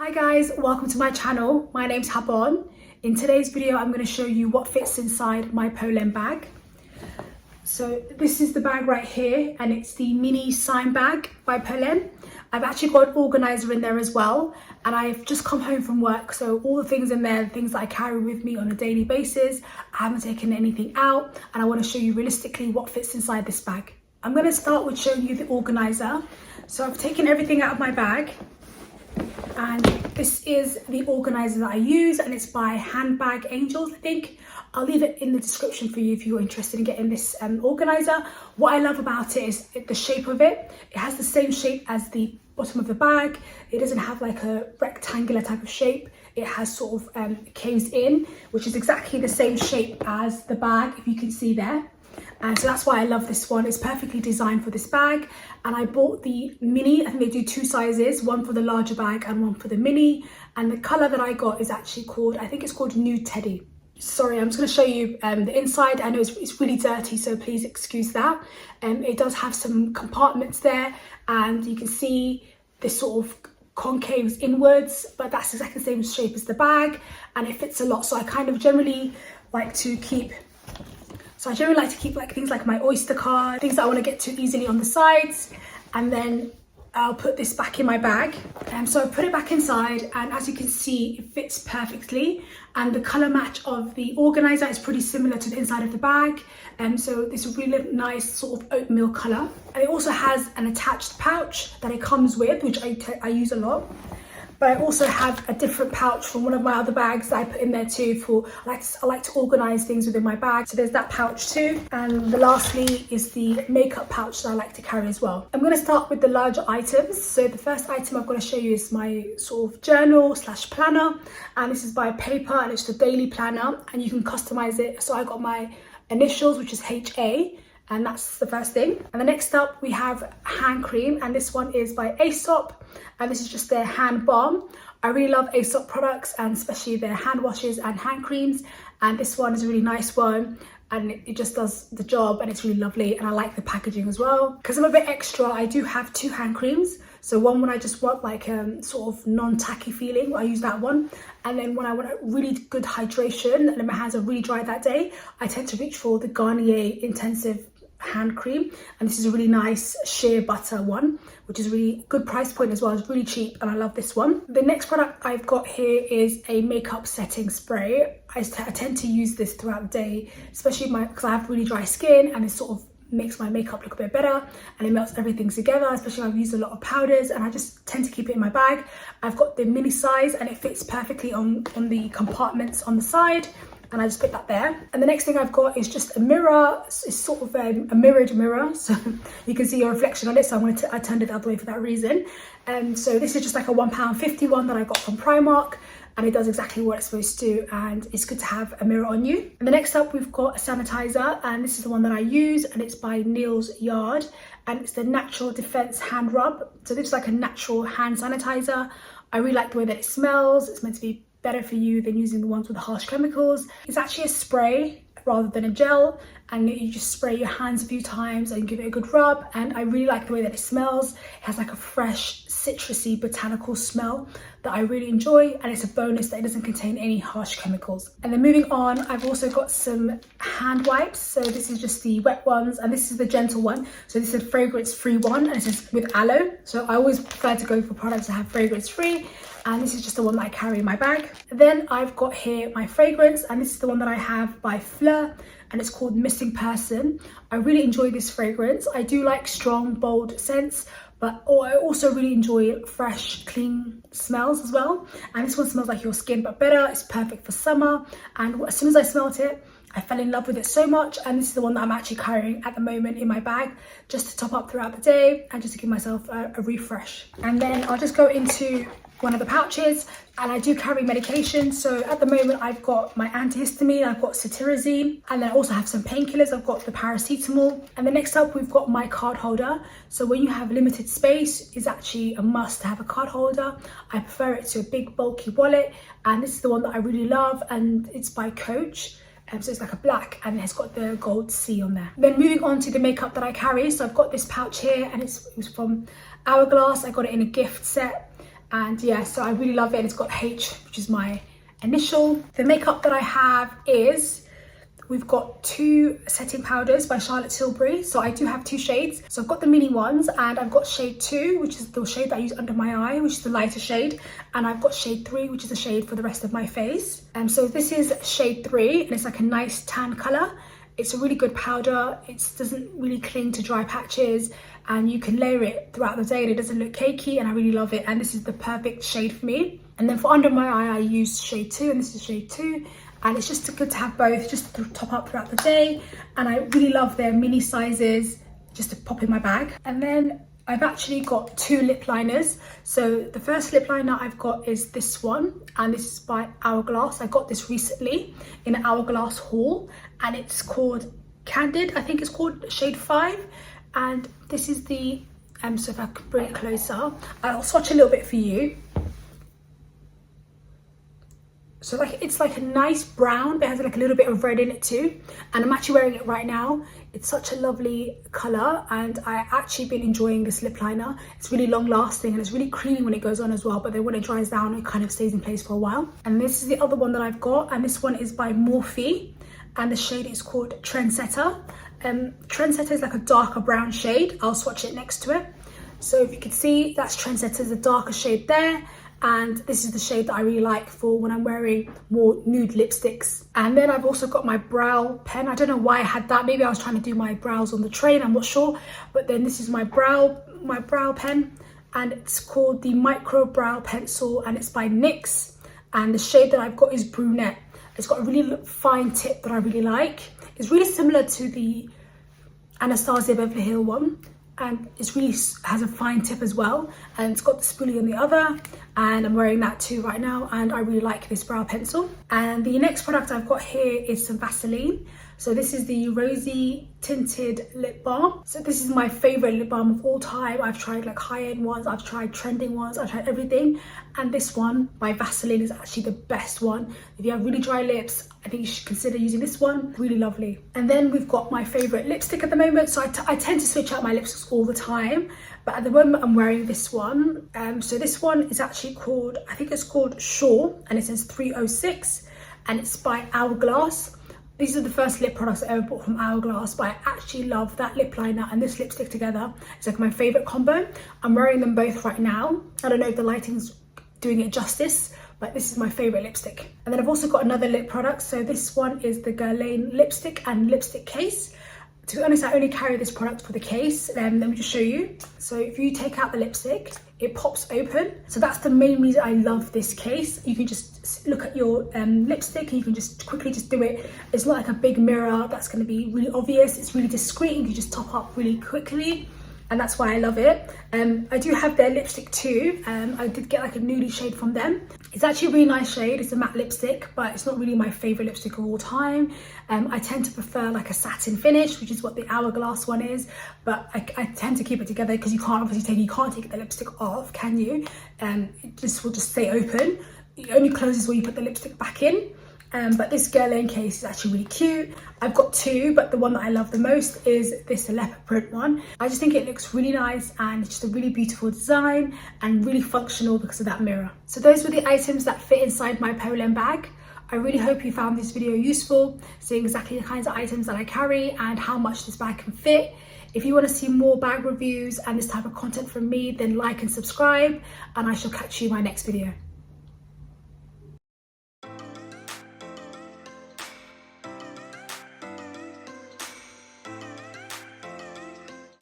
Hi guys, welcome to my channel. My name's Habon. In today's video, I'm going to show you what fits inside my Polene bag. So this is the bag right here, and it's the Mini Cyme bag by Polene. I've actually got an organizer in there as well, and I've just come home from work, so all the things in there, things that I carry with me on a daily basis. I haven't taken anything out, and I want to show you realistically what fits inside this bag. I'm going to start with showing you the organizer. So I've taken everything out of my bag, and this is the organizer that I use, and it's by Handbag Angels, I think. I'll leave it in the description for you if you're interested in getting this organizer. What I love about it is the shape of it. It has the same shape as the bottom of the bag. It doesn't have like a rectangular type of shape. It has sort of caves in, which is exactly the same shape as the bag, if you can see there. And so that's why I love this one. It's perfectly designed for this bag. And I bought the mini. I think they do two sizes, one for the larger bag and one for the mini. And the color that I got is actually called, I think it's called Nude Teddy. Sorry, I'm just going to show you the inside. I know it's really dirty, so please excuse that. It does have some compartments there, and you can see this sort of concaves inwards, but that's exactly the same shape as the bag, and it fits a lot. So I kind of generally like to keep like things like my Oyster card, things that I want to get to easily on the sides, and then I'll put this back in my bag. So I put it back inside, and as you can see, it fits perfectly. And the color match of the organizer is pretty similar to the inside of the bag. So this really nice sort of oatmeal color. And it also has an attached pouch that it comes with, which I use a lot. But I also have a different pouch from one of my other bags that I put in there too for, I like to organize things within my bag. So there's that pouch too. And lastly is the makeup pouch that I like to carry as well. I'm going to start with the larger items. So the first item I'm going to show you is my sort of journal / planner. And this is by Paper, and it's the daily planner, and you can customize it. So I got my initials, which is HA. And that's the first thing. And the next up we have hand cream, and this one is by Aesop, and this is just their hand balm. I really love Aesop products, and especially their hand washes and hand creams, and this one is a really nice one, and it just does the job, and it's really lovely, and I like the packaging as well. Because I'm a bit extra, I do have two hand creams. So one when I just want like sort of non-tacky feeling, I use that one. And then when I want a really good hydration and my hands are really dry that day, I tend to reach for the Garnier Intensive hand cream, and this is a really nice shea butter one, which is really good price point as well. It's really cheap, and I love this one. The next product I've got here is a makeup setting spray. I tend to use this throughout the day, especially because I have really dry skin, and it sort of makes my makeup look a bit better, and it melts everything together, especially when I've used a lot of powders, and I just tend to keep it in my bag. I've got the mini size, and it fits perfectly on the compartments on the side, and I just put that there. And the next thing I've got is just a mirror. It's sort of a mirrored mirror, so you can see your reflection on it. So I turned it the other way for that reason. So this is just like a £1.50 one that I got from Primark, and it does exactly what it's supposed to, and it's good to have a mirror on you. And the next up we've got a sanitizer, and this is the one that I use, and it's by Neil's Yard, and it's the Natural Defense Hand Rub. So this is like a natural hand sanitizer. I really like the way that it smells. It's meant to be better for you than using the ones with the harsh chemicals. It's actually a spray rather than a gel, and you just spray your hands a few times and give it a good rub, and I really like the way that it smells. It has like a fresh citrusy botanical smell that I really enjoy, and it's a bonus that it doesn't contain any harsh chemicals. And then moving on, I've also got some hand wipes. So this is just the wet ones, and this is the gentle one. So this is a fragrance free one, and this is with aloe. So I always prefer to go for products that have fragrance free, and this is just the one that I carry in my bag. Then I've got here my fragrance, and this is the one that I have by Fleur, and it's called Missing Person. I really enjoy this fragrance. I do like strong, bold scents, but I also really enjoy fresh, clean smells as well. And this one smells like your skin, but better. It's perfect for summer. And as soon as I smelled it, I fell in love with it so much. And this is the one that I'm actually carrying at the moment in my bag, just to top up throughout the day and just to give myself a refresh. And then I'll just go into one of the pouches, and I do carry medication. So at the moment I've got my antihistamine, I've got cetirizine, and then I also have some painkillers. I've got the paracetamol. And then next up we've got my card holder. So when you have limited space, it's actually a must to have a card holder. I prefer it to a big bulky wallet, and this is the one that I really love, and it's by Coach. So it's like a black, and it's got the gold C on there. Then moving on to the makeup that I carry. So I've got this pouch here, and it was from Hourglass. I got it in a gift set. And yeah, so I really love it. And it's got H, which is my initial. The makeup that I have is, we've got 2 setting powders by Charlotte Tilbury. So I do have 2 shades. So I've got the mini ones, and I've got shade 2, which is the shade that I use under my eye, which is the lighter shade. And I've got shade 3, which is the shade for the rest of my face. So this is shade 3, and it's like a nice tan color. It's a really good powder. It doesn't really cling to dry patches, and you can layer it throughout the day and it doesn't look cakey, and I really love it. And this is the perfect shade for me. And then for under my eye, I use shade 2, and this is shade 2. And it's just good to have both, just to top up throughout the day. And I really love their mini sizes, just to pop in my bag. And then I've actually got 2 lip liners. So the first lip liner I've got is this one, and this is by Hourglass. I got this recently in an Hourglass haul, and it's called Candid. I think it's called shade 5. And this is the, so if I could bring it closer, I'll swatch a little bit for you. So like, it's like a nice brown, but it has like a little bit of red in it too. And I'm actually wearing it right now. It's such a lovely color, and I actually been enjoying this lip liner. It's really long lasting, and it's really creamy when it goes on as well, but then when it dries down, it kind of stays in place for a while. And this is the other one that I've got, and this one is by Morphe, and the shade is called Trendsetter. Trendsetter is like a darker brown shade. I'll swatch it next to it. So if you can see, that's Trendsetter, is a darker shade there. And this is the shade that I really like for when I'm wearing more nude lipsticks. And then I've also got my brow pen. I don't know why I had that. Maybe I was trying to do my brows on the train, I'm not sure. But then this is my brow pen, and it's called the Micro Brow Pencil, and it's by NYX. And the shade that I've got is Brunette. It's got a really fine tip that I really like. It's really similar to the Anastasia Beverly Hills one. And it's really has a fine tip as well, and it's got the spoolie on the other, and I'm wearing that too right now, and I really like this brow pencil. And the next product I've got here is some Vaseline. So this is the Rosy Tinted Lip Balm. So this is my favorite lip balm of all time. I've tried like high-end ones, I've tried trending ones, I've tried everything, and this one by Vaseline is actually the best one. If you have really dry lips, I think you should consider using this one. Really lovely. And then we've got my favorite lipstick at the moment. So I tend to switch out my lipsticks all the time, but at the moment I'm wearing this one. So this one is actually called, I think it's called Shore, and it says 306, and it's by Hourglass. These are the first lip products I ever bought from Hourglass, but I actually love that lip liner and this lipstick together. It's like my favorite combo. I'm wearing them both right now. I don't know if the lighting's doing it justice, but this is my favorite lipstick. And then I've also got another lip product. So this one is the Guerlain lipstick and lipstick case. To be honest, I only carry this product for the case. Let me just show you. So if you take out the lipstick, it pops open. So that's the main reason I love this case. You can just look at your lipstick, and you can just quickly just do it. It's not like a big mirror that's going to be really obvious. It's really discreet, and you can just top up really quickly. And that's why I love it. I do have their lipstick too. I did get like a nudie shade from them. It's actually a really nice shade. It's a matte lipstick, but it's not really my favorite lipstick of all time. I tend to prefer like a satin finish, which is what the Hourglass one is. But I tend to keep it together because you can't take the lipstick off, can you? This will just stay open. It only closes when you put the lipstick back in. But this Guerlain case is actually really cute. I've got 2, but the one that I love the most is this leopard print one. I just think it looks really nice, and it's just a really beautiful design and really functional because of that mirror. So those were the items that fit inside my Polene bag. I really hope you found this video useful, seeing exactly the kinds of items that I carry and how much this bag can fit. If you want to see more bag reviews and this type of content from me, then like and subscribe, and I shall catch you in my next video.